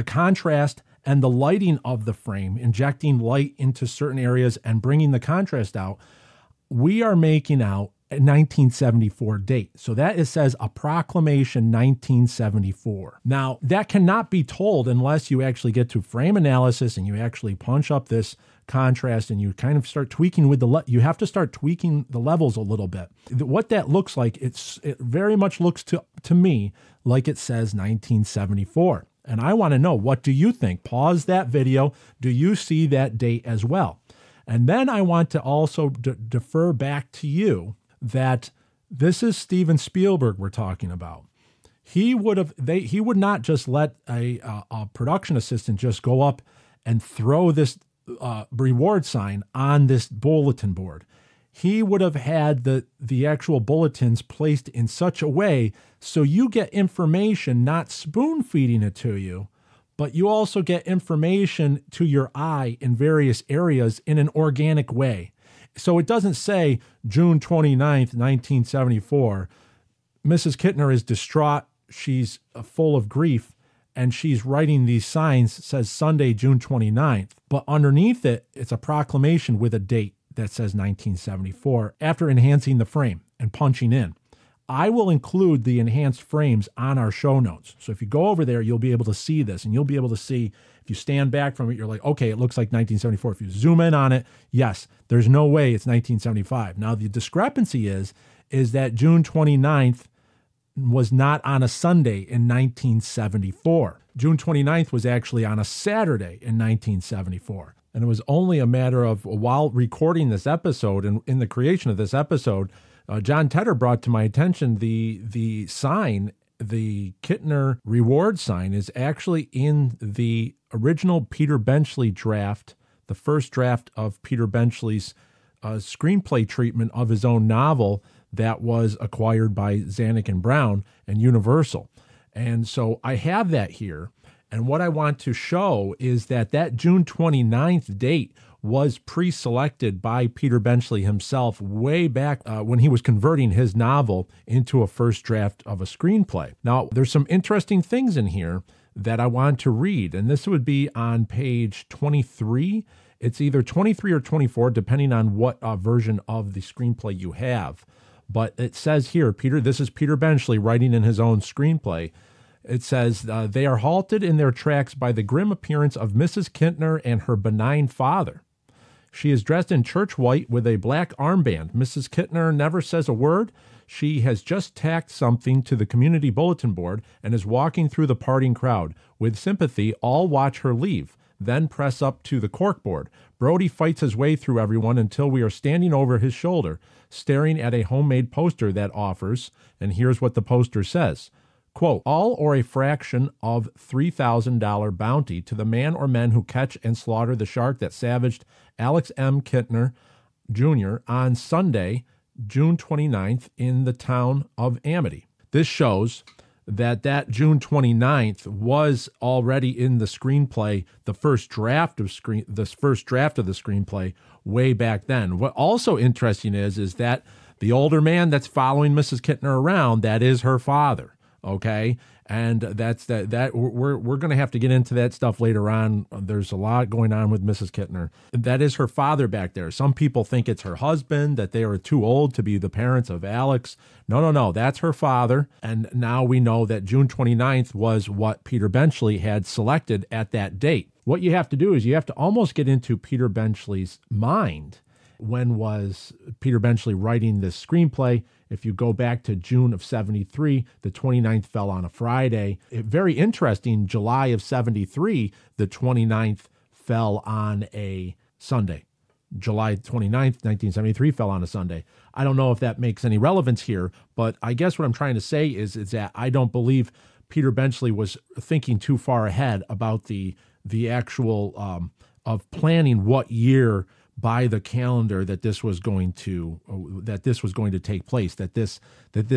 contrast and the lighting of the frame, injecting light into certain areas and bringing the contrast out, we are making out a 1974 date. So that it says a proclamation 1974. Now, that cannot be told unless you actually get to frame analysis and you actually punch up this contrast and you kind of start tweaking with you have to start tweaking the levels a little bit. What that looks like, it very much looks to me like it says 1974. And I want to know, what do you think? Pause that video. Do you see that date as well? And then I want to also defer back to you that this is Steven Spielberg we're talking about. He would not just let a production assistant just go up and throw this reward sign on this bulletin board. He would have had the actual bulletins placed in such a way so you get information, not spoon feeding it to you, but you also get information to your eye in various areas in an organic way. So it doesn't say June 29th, 1974. Mrs. Kittner is distraught. She's full of grief, and she's writing these signs, says Sunday, June 29th. But underneath it, it's a proclamation with a date that says 1974 after enhancing the frame and punching in. I will include the enhanced frames on our show notes. So if you go over there, you'll be able to see this, and you'll be able to see, if you stand back from it, you're like, okay, it looks like 1974. If you zoom in on it, yes, there's no way it's 1975. Now, the discrepancy is that June 29th was not on a Sunday in 1974. June 29th was actually on a Saturday in 1974. And it was only a matter of, while recording this episode and in the creation of this episode, John Tedder brought to my attention the sign, the Kittner reward sign, is actually in the original Peter Benchley draft, the first draft of Peter Benchley's screenplay treatment of his own novel that was acquired by Zanuck and Brown and Universal. And so I have that here. And what I want to show is that June 29th date was pre-selected by Peter Benchley himself way back when he was converting his novel into a first draft of a screenplay. Now, there's some interesting things in here that I want to read, and this would be on page 23. It's either 23 or 24, depending on what version of the screenplay you have. But it says here, this is Peter Benchley writing in his own screenplay. It says, they are halted in their tracks by the grim appearance of Mrs. Kittner and her benign father. She is dressed in church white with a black armband. Mrs. Kittner never says a word. She has just tacked something to the community bulletin board and is walking through the parting crowd. With sympathy, all watch her leave, then press up to the corkboard. Brody fights his way through everyone until we are standing over his shoulder, staring at a homemade poster that offers, and here's what the poster says, quote, all or a fraction of $3,000 bounty to the man or men who catch and slaughter the shark that savaged Alex M. Kittner, Jr. on Sunday, June 29th in the town of Amity. This shows that June 29th was already in the screenplay, the first draft of the screenplay way back then. What also interesting is that the older man that's following Mrs. Kittner around, that is her father. Okay, and we're going to have to get into that stuff later on. There's a lot going on with Mrs. Kittner. That is her father back there. Some people think it's her husband, that they are too old to be the parents of Alex. No, that's her father. And now we know that June 29th was what Peter Benchley had selected at that date. What you have to do is you have to almost get into Peter Benchley's mind. When was Peter Benchley writing this screenplay? If you go back to June of 73, the 29th fell on a Friday. Very interesting, July of 73, the 29th fell on a Sunday. July 29th, 1973 fell on a Sunday. I don't know if that makes any relevance here, but I guess what I'm trying to say is that I don't believe Peter Benchley was thinking too far ahead about the actual of planning what year by the calendar that this was going to take place, that this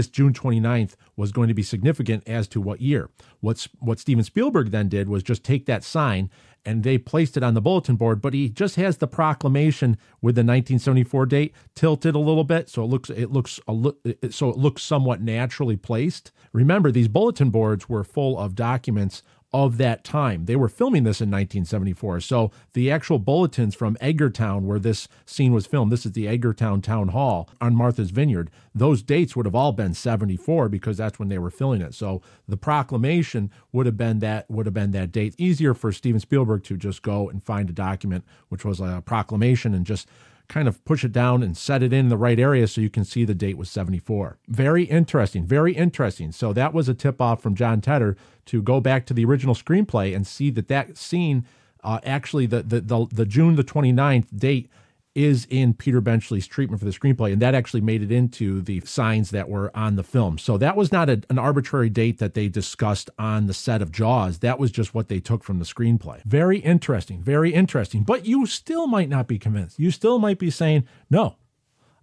June 29th was going to be significant as to what year. What Steven Spielberg then did was just take that sign and they placed it on the bulletin board, but he just has the proclamation with the 1974 date tilted a little bit, so it looks somewhat naturally placed. Remember, these bulletin boards were full of documents of that time. They were filming this in 1974. So the actual bulletins from Edgartown, where this scene was filmed, this is the Edgartown Town Hall on Martha's Vineyard, those dates would have all been 74 because that's when they were filming it. So the proclamation would have been that date. Easier for Steven Spielberg to just go and find a document, which was a proclamation, and just kind of push it down and set it in the right area so you can see the date was 74. Very interesting, very interesting. So that was a tip-off from John Tedder to go back to the original screenplay and see that scene, actually the June the 29th date is in Peter Benchley's treatment for the screenplay, and that actually made it into the signs that were on the film. So that was not an arbitrary date that they discussed on the set of Jaws. That was just what they took from the screenplay. Very interesting, very interesting. But you still might not be convinced. You still might be saying, no,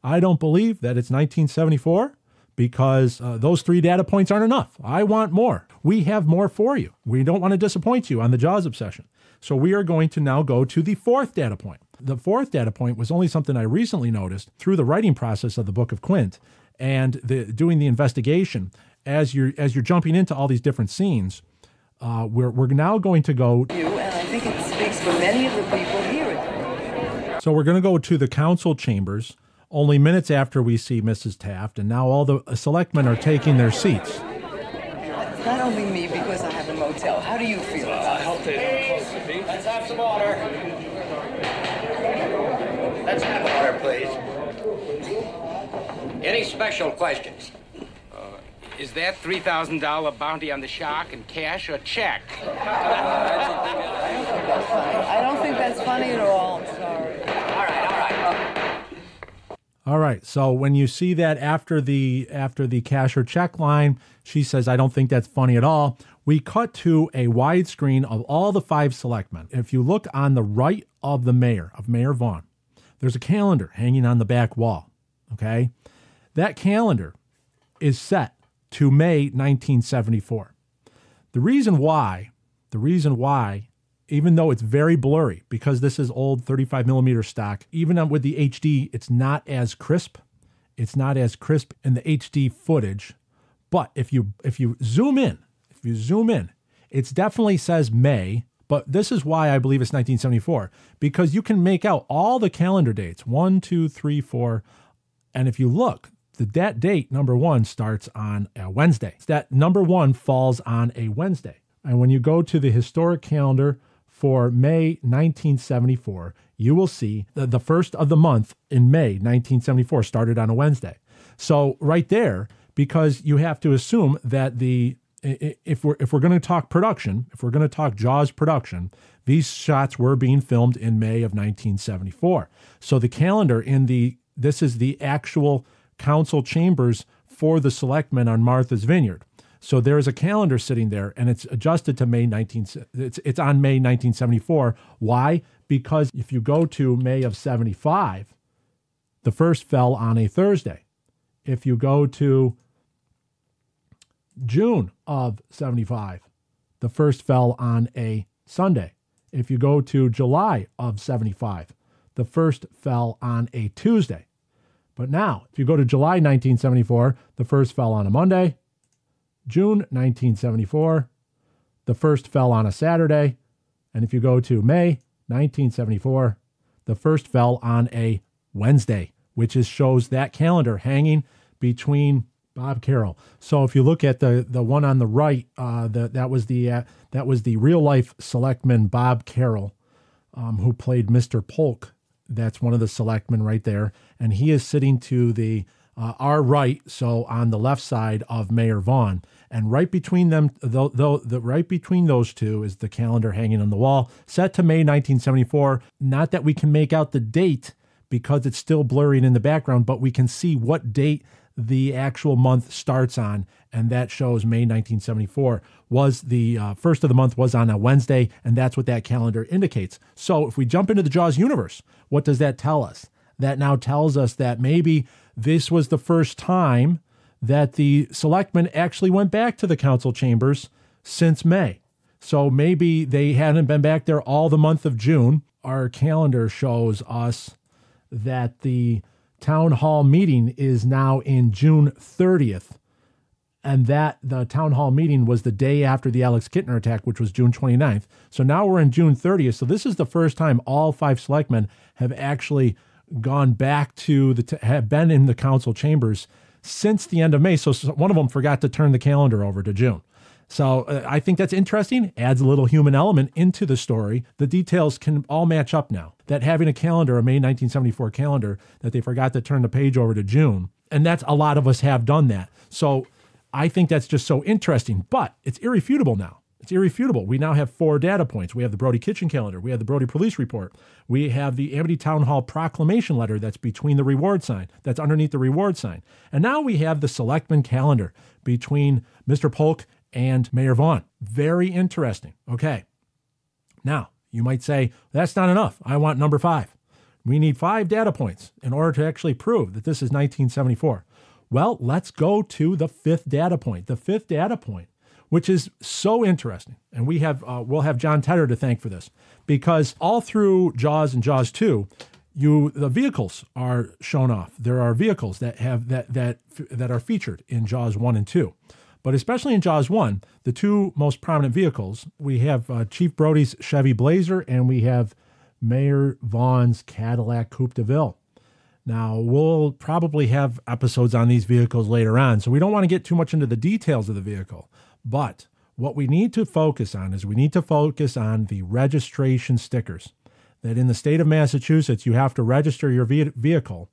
I don't believe that it's 1974 because those 3 data points aren't enough. I want more. We have more for you. We don't want to disappoint you on the Jaws obsession. So we are going to now go to the 4th data point. The 4th data point was only something I recently noticed through the writing process of the Book of Quint and doing the investigation. As you're jumping into all these different scenes, we're now going to go. And I think it speaks for many of the people here. So we're going to go to the council chambers only minutes after we see Mrs. Taft, and now all the selectmen are taking their seats. It's not only me because I have a motel. How do you feel? I hope they don't close the beach. Let's have some water. Let's have water, please. Any special questions? Is that $3,000 bounty on the shark in cash or check? I don't think that's funny at all. I'm sorry. All right. All right. So when you see that after the cash or check line, she says, I don't think that's funny at all. We cut to a widescreen of all the 5 selectmen. If you look on the right of the mayor, of Mayor Vaughn, there's a calendar hanging on the back wall. Okay. That calendar is set to May 1974. The reason why, even though it's very blurry, because this is old 35 millimeter stock, even with the HD, it's not as crisp. It's not as crisp in the HD footage. But if you zoom in, it definitely says May. But this is why I believe it's 1974, because you can make out all the calendar dates, 1, 2, 3, 4. And if you look, that date, number 1, starts on a Wednesday. That number 1 falls on a Wednesday. And when you go to the historic calendar for May 1974, you will see that the first of the month in May 1974 started on a Wednesday. So right there, because you have to assume that if we're going to talk production, if we're going to talk Jaws production, these shots were being filmed in May of 1974. So the calendar this is the actual council chambers for the selectmen on Martha's Vineyard. So there is a calendar sitting there, and it's adjusted to it's on May 1974. Why? Because if you go to May of 75, the first fell on a Thursday. If you go to June of 75, the first fell on a Sunday. If you go to July of 75, the first fell on a Tuesday. But now, if you go to July 1974, the first fell on a Monday. June 1974, the first fell on a Saturday. And if you go to May 1974, the first fell on a Wednesday, which shows that calendar hanging between Bob Carroll. So if you look at the one on the right, that was the real life selectman Bob Carroll, who played Mr. Polk. That's one of the selectmen right there, and he is sitting to our right, so on the left side of Mayor Vaughn, and right between them, right between those two is the calendar hanging on the wall, set to May 1974. Not that we can make out the date because it's still blurry in the background, but we can see what date the actual month starts on, and that shows May 1974 was the first of the month was on a Wednesday, and that's what that calendar indicates. So if we jump into the Jaws universe, what does that tell us? That now tells us that maybe this was the first time that the selectmen actually went back to the council chambers since May. So maybe they hadn't been back there all the month of June. Our calendar shows us that the town hall meeting is now in June 30th. And that the town hall meeting was the day after the Alex Kittner attack, which was June 29th. So now we're in June 30th. So this is the first time all 5 selectmen have actually gone back to have been in the council chambers since the end of May. So one of them forgot to turn the calendar over to June. So I think that's interesting, adds a little human element into the story. The details can all match up now. That having a calendar, a May 1974 calendar, that they forgot to turn the page over to June. And that's a lot of us have done that. So I think that's just so interesting, but it's irrefutable now. It's irrefutable. We now have 4 data points. We have the Brody Kitchen calendar. We have the Brody Police Report. We have the Amity Town Hall proclamation letter that's between the reward sign, that's underneath the reward sign. And now we have the selectman calendar between Mr. Polk and Mayor Vaughn. Very interesting. Okay. Now, you might say, that's not enough. I want number 5. We need 5 data points in order to actually prove that this is 1974. Well, let's go to the 5th data point. The 5th data point, which is so interesting. And we'll have John Tedder to thank for this, because all through Jaws and Jaws 2, the vehicles are shown off. There are vehicles that are featured in Jaws 1 and 2. But especially in Jaws 1, the 2 most prominent vehicles, we have Chief Brody's Chevy Blazer and we have Mayor Vaughn's Cadillac Coupe de Ville. Now, we'll probably have episodes on these vehicles later on, so we don't want to get too much into the details of the vehicle. But what we need to focus on is we need to focus on the registration stickers. That in the state of Massachusetts, you have to register your vehicle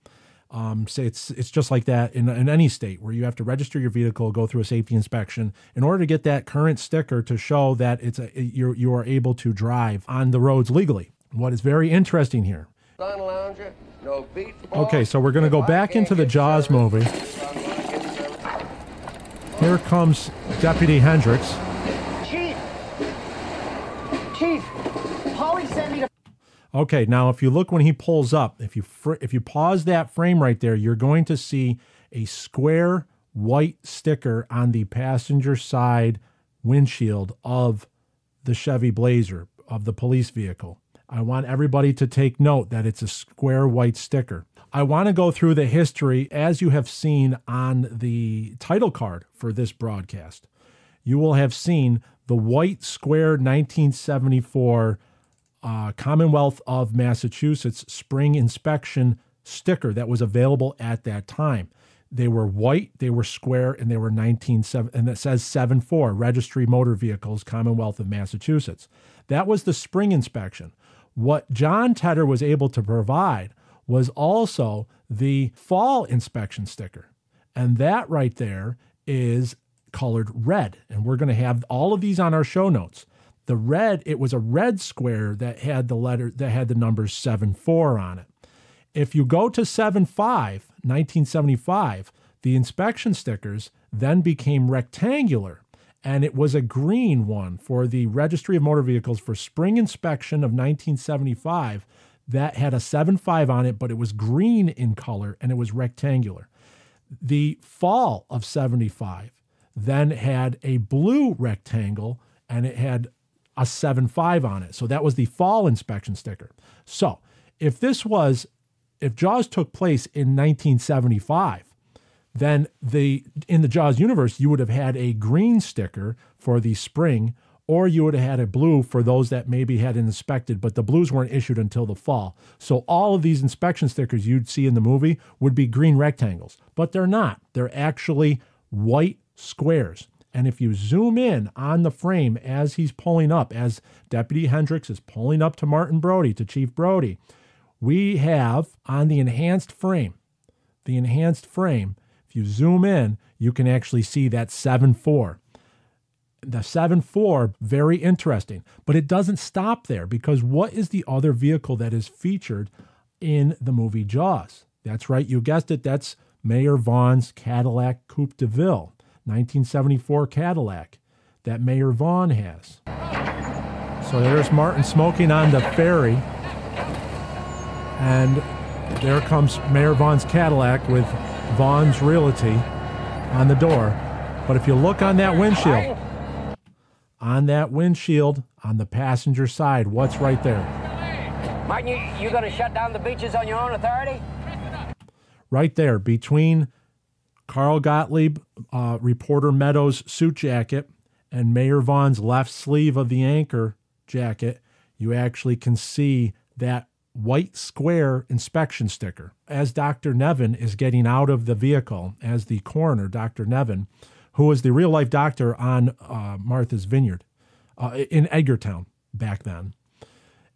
Say it's just like that in any state where you have to register your vehicle, go through a safety inspection in order to get that current sticker to show that you are able to drive on the roads legally. What is very interesting here. Okay, so we're going to go back into the Jaws movie. Here comes Deputy Hendricks. Chief, Polly sent me to... Okay, now if you look when he pulls up, if you pause that frame right there, you're going to see a square white sticker on the passenger side windshield of the Chevy Blazer, of the police vehicle. I want everybody to take note that it's a square white sticker. I want to go through the history as you have seen on the title card for this broadcast. You will have seen the white square 1974 Commonwealth of Massachusetts spring inspection sticker that was available at that time. They were white, they were square, and they were 1970, and it says 74 Registry Motor Vehicles, Commonwealth of Massachusetts. That was the spring inspection. What John Tedder was able to provide was also the fall inspection sticker. And that right there is colored red. And we're going to have all of these on our show notes. The red, it was a red square that had the numbers 74 on it. If you go to 1975, the inspection stickers then became rectangular, and it was a green one for the Registry of Motor Vehicles for spring inspection of 1975 that had a 75 on it, but it was green in color and it was rectangular. The fall of 75 then had a blue rectangle and it had a 75 on it. So that was the fall inspection sticker. So if Jaws took place in 1975, then in the Jaws universe, you would have had a green sticker for the spring, or you would have had a blue for those that maybe had inspected, but the blues weren't issued until the fall. So all of these inspection stickers you'd see in the movie would be green rectangles, but they're not. They're actually white squares. And if you zoom in on the frame as he's pulling up, as Deputy Hendricks is pulling up to Martin Brody, to Chief Brody, we have on the enhanced frame, if you zoom in, you can actually see that 7.4. The 7.4, very interesting. But it doesn't stop there, because what is the other vehicle that is featured in the movie Jaws? That's right, you guessed it, that's Mayor Vaughn's Cadillac Coupe de Ville, 1974 Cadillac that Mayor Vaughn has. So there's Martin smoking on the ferry. And there comes Mayor Vaughn's Cadillac with Vaughn's Realty on the door. But if you look on that windshield, on the passenger side, what's right there? Martin, you going to shut down the beaches on your own authority? Right there, between Carl Gottlieb, Reporter Meadows' suit jacket, and Mayor Vaughn's left sleeve of the anchor jacket, you actually can see that white square inspection sticker. As Dr. Nevin is getting out of the vehicle, as the coroner, Dr. Nevin, who was the real-life doctor on Martha's Vineyard in Edgartown back then,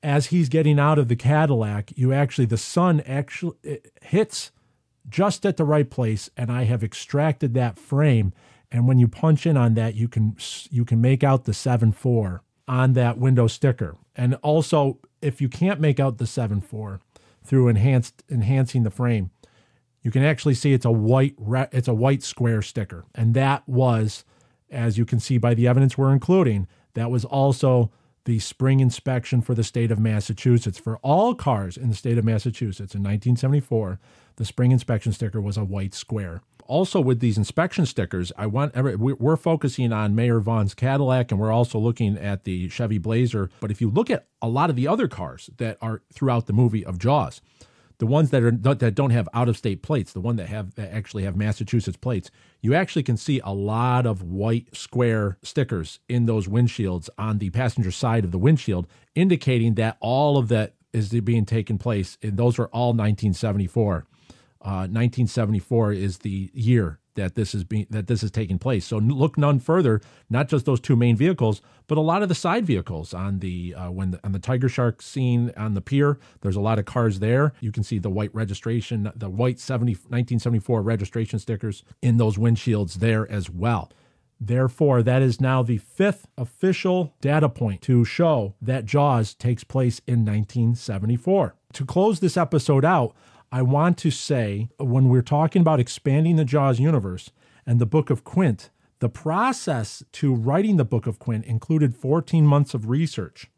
as he's getting out of the Cadillac, the sun actually hits just at the right place, and I have extracted that frame. And when you punch in on that, you can make out the 7.4 on that window sticker. And also, if you can't make out the 7.4 through enhancing the frame, you can actually see it's a white square sticker. And that was, as you can see by the evidence we're including, that was also the spring inspection for the state of Massachusetts. For all cars in the state of Massachusetts in 1974, the spring inspection sticker was a white square. Also, with these inspection stickers, we're focusing on Mayor Vaughn's Cadillac, and we're also looking at the Chevy Blazer. But if you look at a lot of the other cars that are throughout the movie of Jaws, the ones that don't have out-of-state plates, the one that actually have Massachusetts plates, you actually can see a lot of white square stickers in those windshields on the passenger side of the windshield, indicating that all of that is being taken place, and those are all 1974. 1974 is the year that this is taking place. So look none further, not just those two main vehicles, but a lot of the side vehicles on the on the tiger shark scene on the pier. There's a lot of cars there. You can see the white registration, the white 1974 registration stickers in those windshields there as well. Therefore, that is now the 5th official data point to show that Jaws takes place in 1974. To close this episode out, I want to say, when we're talking about expanding the Jaws universe and the Book of Quint, the process to writing the Book of Quint included 14 months of research.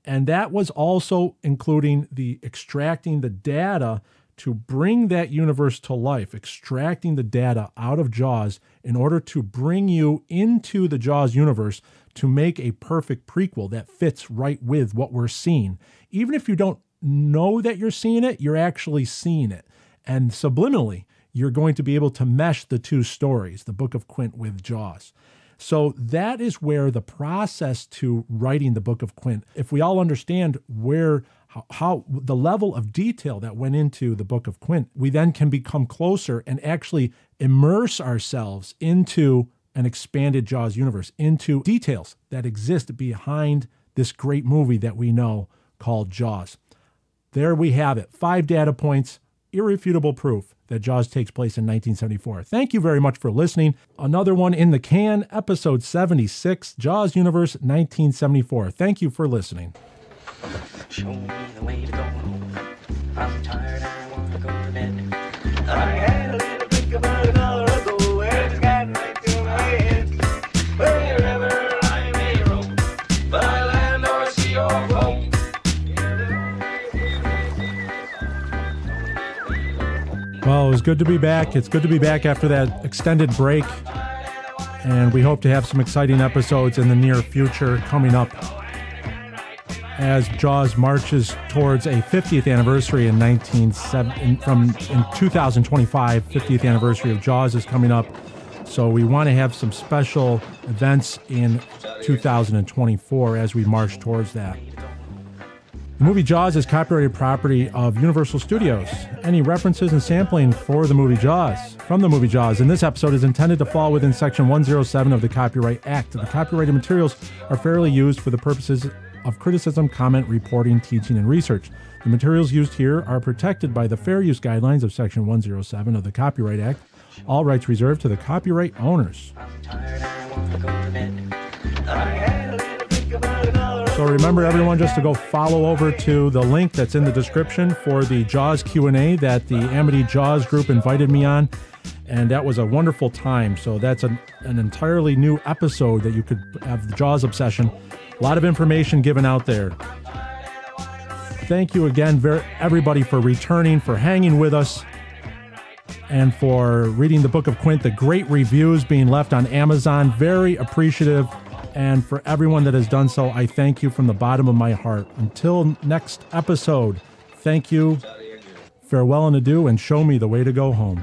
And that was also including the extracting the data to bring that universe to life, extracting the data out of Jaws in order to bring you into the Jaws universe to make a perfect prequel that fits right with what we're seeing. Even if you don't know that you're seeing it, you're actually seeing it. And subliminally, you're going to be able to mesh the two stories, the Book of Quint with Jaws. So that is where the process to writing the Book of Quint, if we all understand how the level of detail that went into the Book of Quint, we then can become closer and actually immerse ourselves into an expanded Jaws universe, into details that exist behind this great movie that we know called Jaws. There we have it. 5 data points, irrefutable proof that Jaws takes place in 1974. Thank you very much for listening. Another one in the can, episode 76, Jaws Universe 1974. Thank you for listening. Show me the way to go home. I'm tired, I want to go to bed. I had a little think about an hour ago, and it's gotten right to my head. Wherever I may roam, by land or sea or home. Well, it was good to be back. It's good to be back after that extended break. And we hope to have some exciting episodes in the near future coming up as Jaws marches towards a 50th anniversary in 2025. 50th anniversary of Jaws is coming up. So we want to have some special events in 2024 as we march towards that. The movie Jaws is copyrighted property of Universal Studios. Any references and sampling from the movie Jaws in this episode is intended to fall within Section 107 of the Copyright Act. The copyrighted materials are fairly used for the purposes of criticism, comment, reporting, teaching, and research. The materials used here are protected by the fair use guidelines of Section 107 of the Copyright Act. All rights reserved to the copyright owners. So remember, everyone, just to go follow over to the link that's in the description for the Jaws Q&A that the Amity Jaws group invited me on. And that was a wonderful time. So that's an entirely new episode that you could have the Jaws obsession. A lot of information given out there. Thank you again, everybody, for returning, for hanging with us, and for reading the Book of Quint. The great reviews being left on Amazon. Very appreciative. And for everyone that has done so, I thank you from the bottom of my heart. Until next episode, thank you, farewell and adieu, and show me the way to go home.